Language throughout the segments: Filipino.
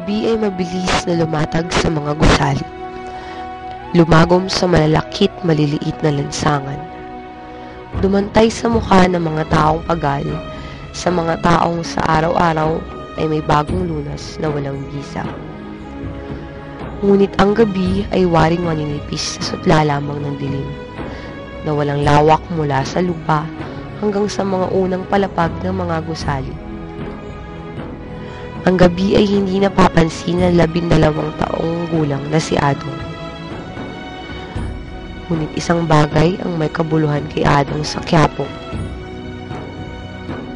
gabi ay mabilis na lumatag sa mga gusali. Lumagom sa malalakit maliliit na lansangan. Dumantay sa mukha ng mga taong pagal, sa mga taong sa araw-araw ay may bagong lunas na walang bisa. Ngunit ang gabi ay waring maninipis sa sutla lamang ng dilim, na walang lawak mula sa lupa hanggang sa mga unang palapag ng mga gusali. Ang gabi ay hindi napapansin ng 12 taong gulang na si Adong. Ngunit isang bagay ang may kabuluhan kay Adong sa Quiapo.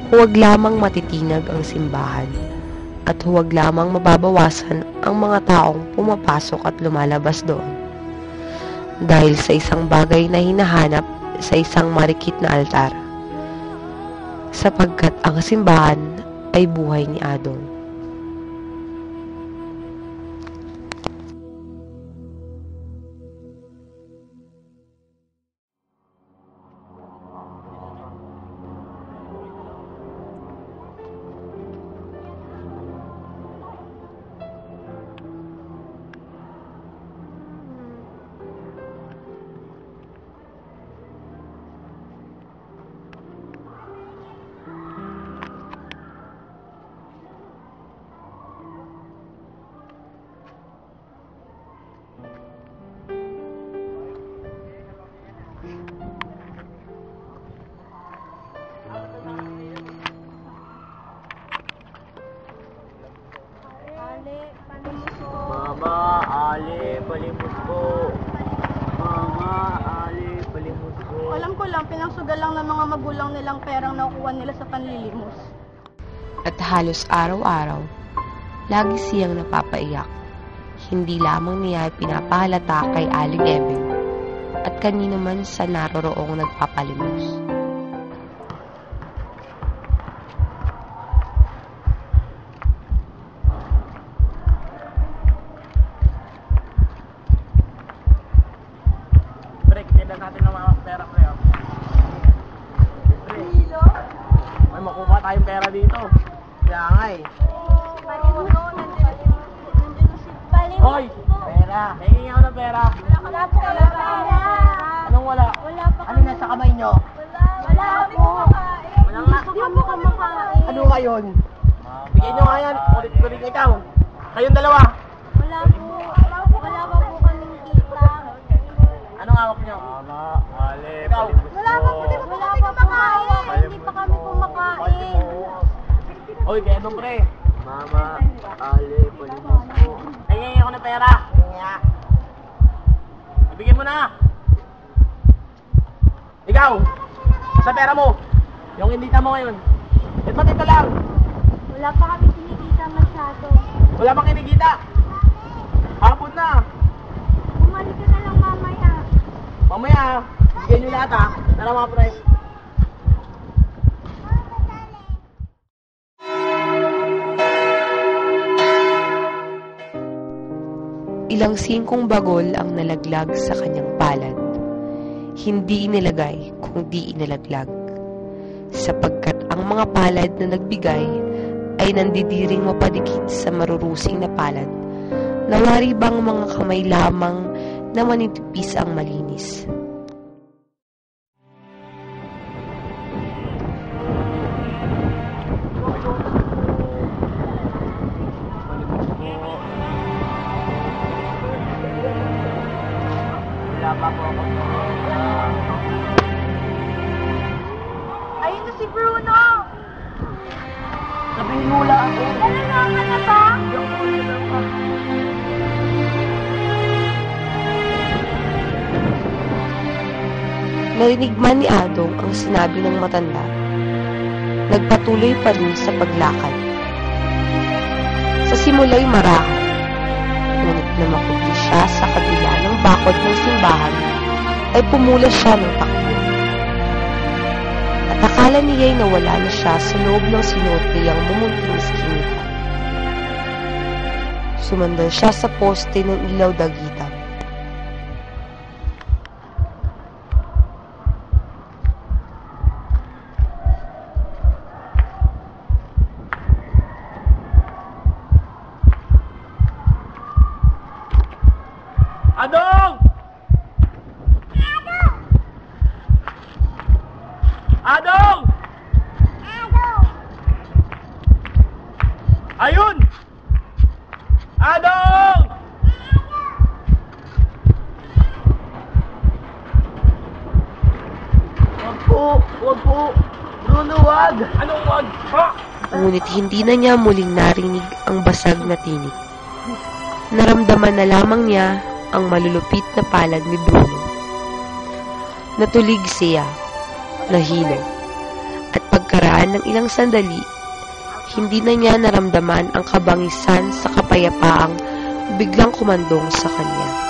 Huwag lamang matitinag ang simbahan at huwag lamang mababawasan ang mga taong pumapasok at lumalabas doon. Dahil sa isang bagay na hinahanap sa isang marikit na altar. Sapagkat ang simbahan ay buhay ni Adong. Mama, Ali, palimot ko. Mama, Ali, palimot ko. Alam ko lang, pinangsugal lang ng mga magulang nilang perang nakukuha nila sa panlilimos. At halos araw-araw, lagi siyang napapaiyak. Hindi lamang niya pinapahalata kay Aling Ebeng at kanino man sa naroroong nagpapalimos. Natin ng mga pera, pre. May makuha tayong pera dito. Kaya nga eh. Palimos ko, nandiyan si Palimos. Hoy! Pera! Hingin ako ng pera. Wala po kami pera. Anong wala? Wala pa Ano nasa kamay nyo? Wala po. Wala nga. Hindi po kami kumakain. Ano ngayon? Bigyan nyo nga yan. Kulit-kulit ikaw. Kayong dalawa. Wala po. Wala pa po kaming kita. Anong hawak nyo? Mama, Ali, palimos ko. Wala pa po. Wala pa kumakain. Hindi pa kami kumakain. Hoy, kaya doon, pre. Mama, Ali, palimos ko. Hingin ako ng pera. Hingin. Ibigyan mo na. Ikaw, sa pera mo. Yung indita mo ngayon. Ba't ito lang? Wala pa kami kinikita masyado. Wala pang kinikita. Hapon na. Bumalik ka na lang mamaya. Mamaya, bigyan nyo lahat ha. Tara mga pre. Ilang 5 bagol ang nalaglag sa kanyang palad. Hindi inilagay kundi inilaglag. Sapagkat ang mga palad na nagbigay ay nandidiring mapadikit sa marurusing na palad. Nawari bang mga kamay lamang na manitipis ang malinis. Wala pa po ako. Ayun na si Bruno! Sabihin mo lang ako. Ano naman na ba? Narinig man ni Adong ang sinabi ng matanda. Nagpatuloy pa rin sa paglakad. Sa simula'y marahan. Ngunit na makubli siya sa kabila ng bakod ng simbahan, ay pumula siya ng takbo. At akala niya'y nawala na siya sa loob ng sinuot niyang mumunting iskinita. Sumandal siya sa poste ng ilaw dagitan. Ayun! Adong! Wag po. Bruno, wag. Anong wag? Ha? Ngunit hindi na niya muling narinig ang basag na tinig. Naramdaman na lamang niya ang malulupit na palad ni Bruno. Natulig siya, nahilo, at pagkaraan ng ilang sandali, hindi na niya naramdaman ang kabangisan sa kapayapaang biglang kumandong sa kanya.